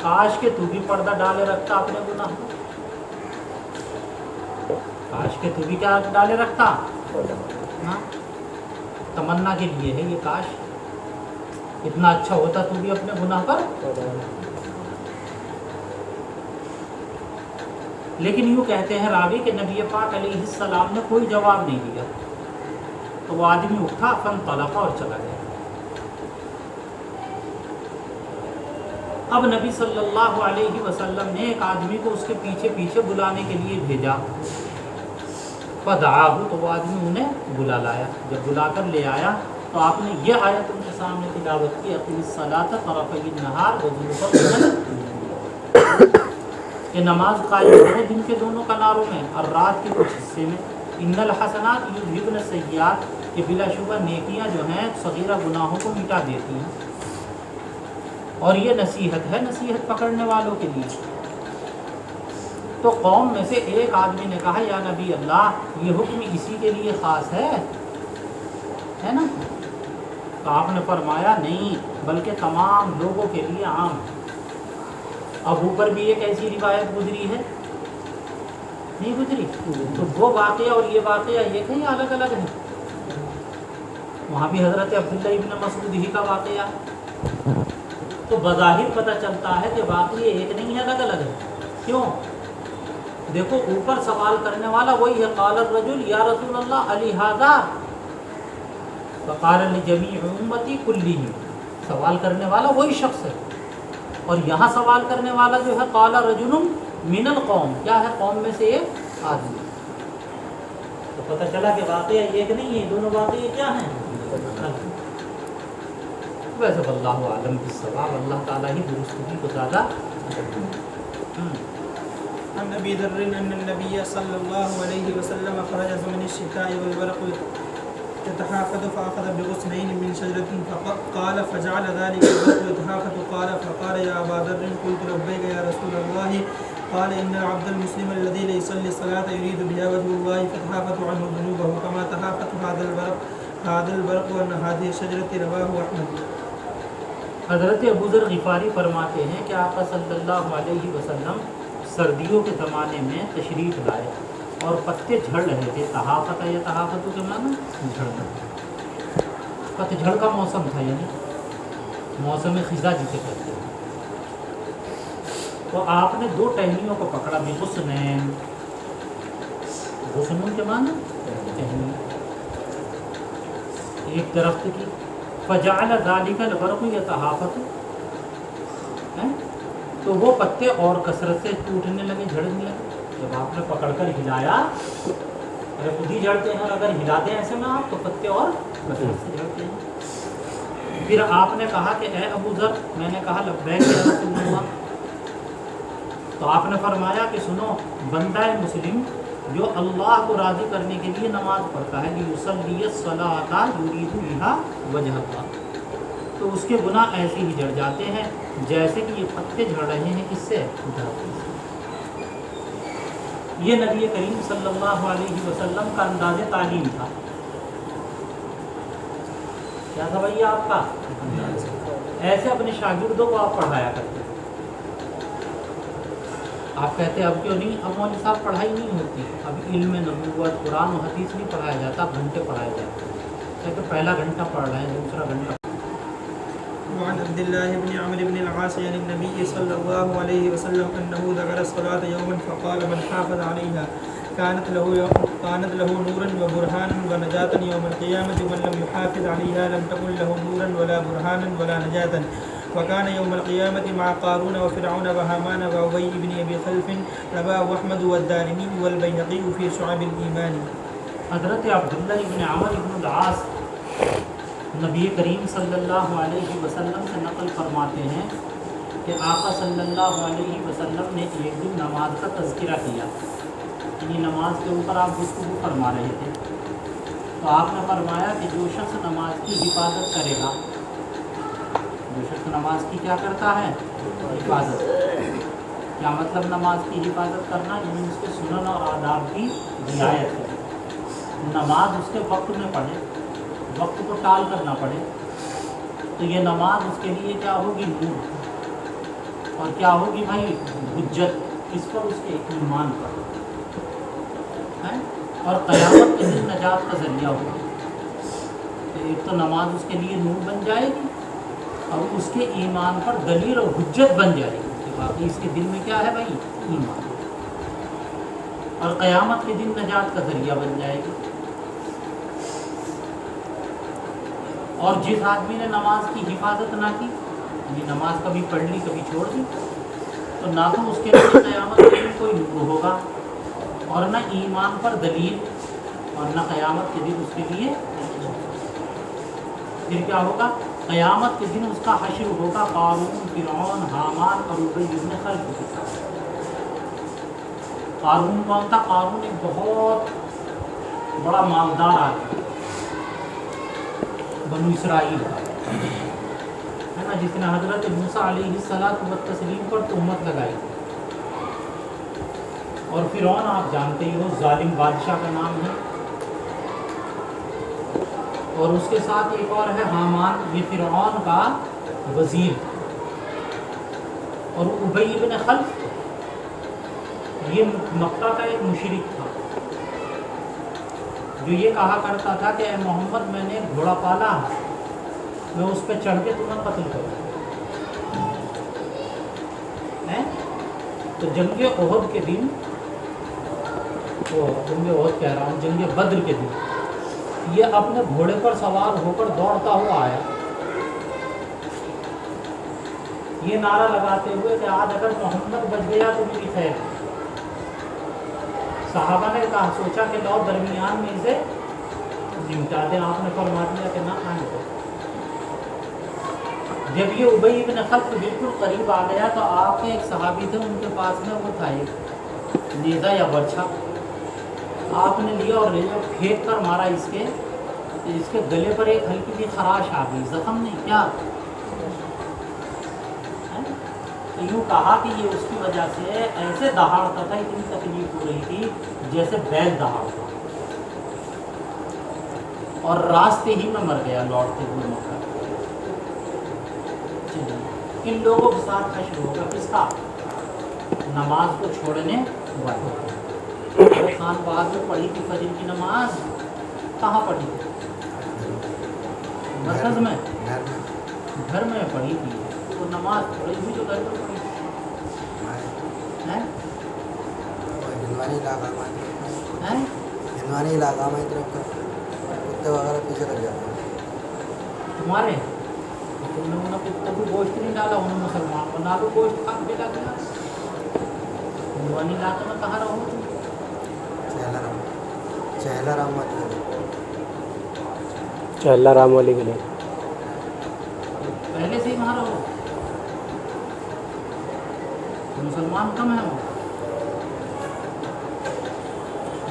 کاش کہ تو بھی پردہ ڈالے رکھتا اپنے گناہ پر، کاش کہ تو بھی کیا ڈالے رکھتا. ہاں، تمنا کے لیے ہے یہ، کاش اتنا اچھا ہوتا تو بھی اپنے گناہ پر. لیکن یوں کہتے ہیں راوی کہ نبی پاک علیہ السلام نے کوئی جواب نہیں دیا، تو وہ آدمی اٹھا فانطلق اور چلا گیا. اب نبی صلی اللہ علیہ وسلم نے ایک آدمی کو اس کے پیچھے پیچھے بلانے کے لیے بھیجا. فدعاہ، تو وہ آدمی انہیں بلا لایا. جب بلا کر لے آیا تو آپ نے یہ آیت ان کے سامنے تلاوت کی، اقیم الصلاۃ طرفی النہار وزلفا من الليل، کہ نماز قائم کرو دن کے دونوں کناروں میں اور رات کے کچھ حصے میں. ان الحسنات یذہبن السیئات، کہ بلا شبہ نیکیاں جو ہیں صغیرہ گناہوں کو مٹا دیتی ہیں. اور یہ نصیحت ہے، نصیحت پکڑنے والوں کے لیے. تو قوم میں سے ایک آدمی نے کہا یا نبی اللہ، یہ حکم اسی کے لیے خاص ہے نا؟ تو آپ نے فرمایا نہیں، بلکہ تمام لوگوں کے لیے عام. اب اوپر بھی ایک ایسی روایت گزری ہے، نہیں گزری؟ تو وہ واقعہ اور یہ واقعہ ایک ہے یا الگ الگ ہے؟ وہاں بھی حضرت عبداللہ ابن مسعود ہی کا واقعہ، تو بظاہر پتہ چلتا ہے کہ واقعہ ایک نہیں ہے، الگ الگ ہے. کیوں؟ دیکھو اوپر سوال کرنے والا وہی ہے، قال الرجل یا رسول اللہ لہذا فقال لجمیع امتی کلہم، سوال کرنے والا وہی شخص ہے. اور یہاں سوال کرنے والا جو ہے قال رجل من القوم، کیا ہے، قوم میں سے ایک آدمی. تو پتہ چلا کہ واقعہ ایک نہیں ہے، دونوں واقعے کیا ہیں. ویسے واللہ عالم بالصواب، اللہ تعالیٰ ہی درستگی کو زیادہ. عن ابي ذر ان النبي صلى الله عليه وسلم خرج زمن الشتاء والبرق يتحافظ فاخذ بغصنين من شجره فقال فجعل ذلك البرق يتحافظ. قال فقال يا ابا ذر قلت لبيك يا رسول الله. قال ان العبد المسلم الذي لا يصلي الصلاه يريد بها وجه الله فتحافظ عنه ذنوبه كما تحافظ هذا البرق وان هذه الشجره. رواه احمد. حضرت ابو ذر غفاری فرماتے ہیں کہ آقا صلی اللہ علیہ وسلم سردیوں کے زمانے میں تشریف لائے اور پتے جھڑ رہے تھے. تحافت یا تحافت کے معنی جھڑنا، پتے جھڑ کا موسم تھا، یعنی موسم خزاں جسے کہتے ہیں. تو آپ نے دو ٹہنیوں کو پکڑا، بغصنین، غصن کے معنی ٹہنی، ایک درخت کی. فجعل ذلك البرق يتحافظ، تو وہ پتے اور کثرت سے ٹوٹنے لگے، جھڑنے لگے. جب آپ نے پکڑ کر ہلایا، خود ہی جھڑتے ہیں، اور اگر ہلاتے ہیں ایسے میں آپ تو پتے اور کثرت سے جھڑتے ہیں. پھر آپ نے کہا کہ اے ابو ذر، میں نے کہا لبیک یا رسول اللہ. تو آپ نے فرمایا کہ سنو، بندہ مسلم جو اللہ کو راضی کرنے کے لیے نماز پڑھتا ہے لیصلی الصلاۃ یرید بہا وجہ اللہ، تو اس کے گناہ ایسے ہی جڑ جاتے ہیں جیسے کہ یہ پتے جھڑ رہے ہیں اس سے دھرتی سے۔ یہ نبی کریم صلی اللہ علیہ وسلم کا انداز تعلیم تھا۔ کیا تھا بھائی آپ کا؟ ایسے اپنے شاگردوں کو آپ پڑھایا کرتے۔ آپ کہتے اب کیوں نہیں؟ اب مولوی صاحب پڑھائی نہیں ہوتی، اب علم نبوت قرآن و حدیث نہیں پڑھایا جاتا، گھنٹے پڑھائے جاتے ہیں۔ کہ پہلا گھنٹہ پڑھ رہے ہیں، دوسرا گھنٹہ۔ وعن عبد الله بن عمرو بن العاص عن النبي صلى الله عليه وسلم أنه ذكر الصلاة يوما فقال من حافظ عليها كانت له نورا وبرهانا ونجاة يوم القيامة ومن لم يحافظ عليها لم تكن له نورا ولا برهانا ولا نجاة. وكان يوم القيامة مع قارون وفرعون وهامان وأبي بن أبي خلف رواه أحمد والدارمي والبيهقي في شعب الإيمان. حضرت عبداللہ ابن عمر ابن العاص نبی کریم صلی اللہ علیہ وسلم سے نقل فرماتے ہیں کہ آقا صلی اللہ علیہ وسلم نے ایک دن نماز کا تذکرہ کیا، یعنی نماز کے اوپر آپ گفتگو فرما رہے تھے، تو آپ نے فرمایا کہ جو شخص نماز کی حفاظت کرے گا، جو شخص نماز کی کیا کرتا ہے؟ حفاظت۔ کیا مطلب نماز کی حفاظت کرنا؟ یعنی اس کے سنن اور آداب کی رعایت کرے، نماز اس کے وقت میں پڑھے، وقت کو ٹال کر نہ پڑھے، تو یہ نماز اس کے لیے کیا ہوگی؟ نور، اور کیا ہوگی بھائی؟ حجت، اس پر اس کے ایمان پر، اور قیامت کے دن نجات کا ذریعہ ہوگی۔ تو ایک تو نماز اس کے لیے نور بن جائے گی، اور اس کے ایمان پر دلیل اور حجت بن جائے گی کہ باقی اس کے دل میں کیا ہے بھائی؟ ایمان، اور قیامت کے دن نجات کا ذریعہ بن جائے گی۔ اور جس آدمی نے نماز کی حفاظت نہ کی، یعنی نماز کبھی پڑھ لی کبھی چھوڑ دی، تو نہ تو اس کے لیے قیامت کے دن کوئی نور ہوگا، اور نہ ایمان پر دلیل، اور نہ قیامت کے دن اس کے لیے پھر کیا ہوگا؟ قیامت کے دن اس کا حشر ہوگا قارون، فرعون، حامان اور ابی بن خلف کے ساتھ۔ قارون کون تھا؟ قارون ایک بہت بڑا مالدار آدمی بنو اسرائیل کا ہے نا، جس نے حضرت موسیٰ علیہ الصلاۃ والتسلیم پر تہمت لگائی تھی۔ اور فرعون آپ جانتے ہی ہو، ظالم بادشاہ کا نام ہے، اور اس کے ساتھ ایک اور ہے حامان، یہ فرعون کا وزیر، اور ابی بن خلف یہ مکہ کا ایک مشرک تھا، جو یہ کہا کرتا تھا کہ اے محمد میں نے گھوڑا پالا ہے، میں اس پہ چڑھ کے تمہیں قتل کروں۔ تو جنگ احد کے دن، جنگ احد کہہ رہا ہوں، جنگ بدر کے دن یہ اپنے گھوڑے پر سوار ہو کر دوڑتا ہوا آیا، یہ نعرہ لگاتے ہوئے کہ آج اگر محمد بچ گیا تو میری خیر۔ صحابہ نے کہا، سوچا کہ لو درمیان میں اسے نمٹا دیں، آپ نے فرما دیا کہ نہ آنے دو۔ جب یہ ابی بن خلف بالکل قریب آ گیا تو آپ کے ایک صحابی تھے، ان کے پاس میں وہ تھا ایک نیزہ یا برچھا، آپ نے لیا اور پھینک کر مارا اس کے گلے پر ایک ہلکی سی خراش آ گئی، زخم نہیں، کیا یوں کہا کہ یہ اس کی وجہ سے ایسے دہاڑتا تھا، اتنی تکلیف ہو رہی تھی جیسے بیل دہاڑتا، اور راستے ہی میں مر گیا لوٹتے ہوئے مکہ۔ ان لوگوں کے ساتھ حشر ہوگا کس کا؟ نماز کو چھوڑنے والے۔ خان بہادر پڑھی تھی فجر کی نماز، کہاں پڑھی تھی؟ مسجد میں، گھر میں پڑھی تھی، وہ نماز پڑھی ہوئی جو گھر میں پڑھی تھی۔ علاقہ میں طرف کتے وغیرہ پیچھے لگ جاتے ہیں تمہارے، انہوں نے کتے کو گوشت نہیں ڈالا، انہوں نے مسلمان بنا لو گوشت کھا کے ڈال دیا۔ ہندوانی علاقے میں کہاں رہو تم؟ چہلا رحمت چہلا رام والی گلی پہلے سے ہی وہاں رہو، مسلمان کم ہے وہاں۔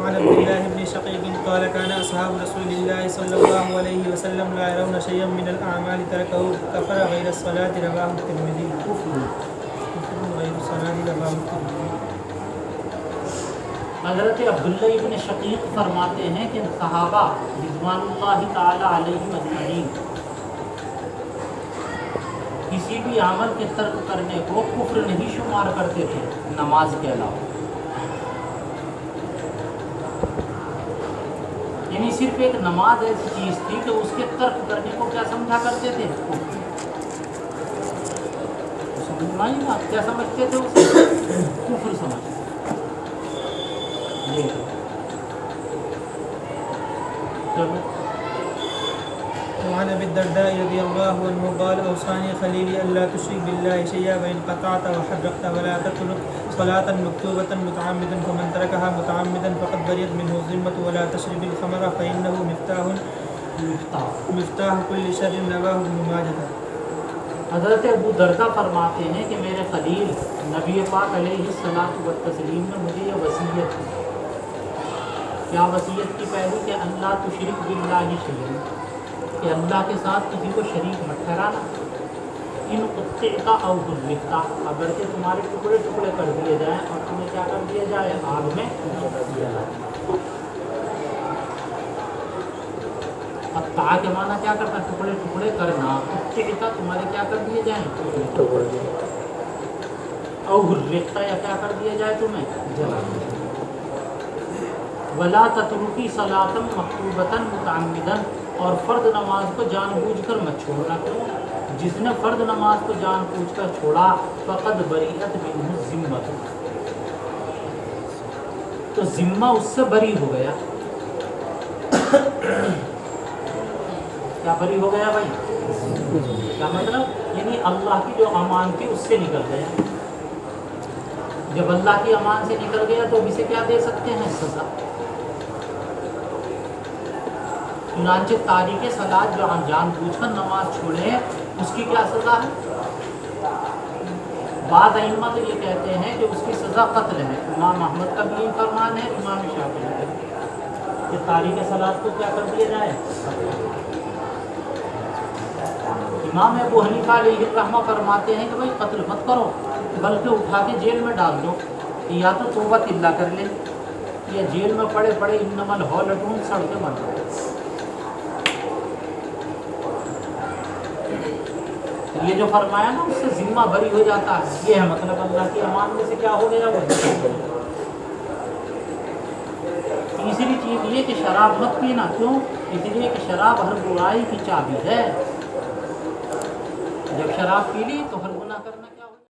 وعن عبد الله بن شقيق قال كان أصحاب رسول الله صلى الله عليه وسلم لا يرون شيئا من الأعمال تركه كفر غير الصلاة رواه الترمذي. غير الصلاة رواه الترمذي. حضرت عبداللہ ابن شقیق فرماتے ہیں کہ صحابہ رضوان اللہ تعالی علیہم اجمعین کسی بھی عمل کے ترک کرنے کو کفر نہیں شمار کرتے تھے نماز کے علاوہ. یعنی صرف ایک نماز ایسی چیز تھی کہ اس کے ترک کرنے کو کیا سمجھا کرتے تھے سمجھنا ہی بات کیا سمجھتے تھے اسے کفر سمجھتے. وعن ابي الدرداء رضي الله عنه قال اوصاني خليلي الا تشرك بالله شيئا وان قطعت وحرقت ولا تترك صلاة مكتوبة متعمدا فمن تركها متعمدا فقد برئت منه الذمة ولا تشرب الخمر فإنه مفتاح كل شر رواه ابن ماجہ. حضرت ابو دردہ فرماتے ہیں کہ میرے خلیل نبی پاک علیہ الصلوۃ والتسلیم نے مجھے یہ وصیت کی. کیا وصیت کی پہلی کہ اللہ تشرک باللہ شیئا کہ اللہ کے ساتھ کسی کو شریک مت ٹھہرانا. ان قطعت او حرقت اگر کہ تمہارے ٹکڑے ٹکڑے کر دیے جائیں اور تمہیں کیا کر دیا جائے آگ میں قطع کے معنی کیا کرتا ہے ٹکڑے ٹکڑے کرنا. قطعت تمہارے کیا کر دیے جائیں او حرقت یا کیا کر دیا جائے تمہیں جلا. ولا تترکی صلاۃ مکتوبۃ متعمدا اور فرض نماز کو جان بوجھ کر مت چھوڑنا. جس نے فرض نماز کو جان بوجھ کر چھوڑا فقد بریئت منہ الذمۃ تو ذمہ اس سے بری ہو گیا. کیا بری ہو گیا بھائی کیا مطلب یعنی اللہ کی جو امان تھی اس سے نکل گیا. جب اللہ کی امان سے نکل گیا تو اب اسے کیا دے سکتے ہیں سزا. چنانچہ تاریک صلاۃ جو جان بوجھ کر نماز چھوڑے اس کی کیا سزا ہے. بعض ائمہ تو یہ کہتے ہیں کہ اس کی سزا قتل ہے. امام احمد کا بھی یہ فرمان ہے امام شافعی کا کہ تاریک صلاۃ کو کیا کر دیا جائے. امام ابو حنیفہ علیہ الرحمہ فرماتے ہیں کہ بھائی قتل مت کرو بلکہ اٹھا کے جیل میں ڈال دو. یا تو توبہ اللہ کر لے یا جیل میں پڑے پڑے انما الہولتون سڑ کے مر جائے. یہ جو فرمایا نا اس سے ذمہ بری ہو جاتا ہے. یہ ہے مطلب اللہ کی امان میں سے کیا ہو گیا وہ. تیسری چیز یہ کہ شراب مت پینا. کیوں؟ اس لیے کہ شراب ہر برائی کی چابی ہے. جب شراب پی لی تو ہر گناہ کرنا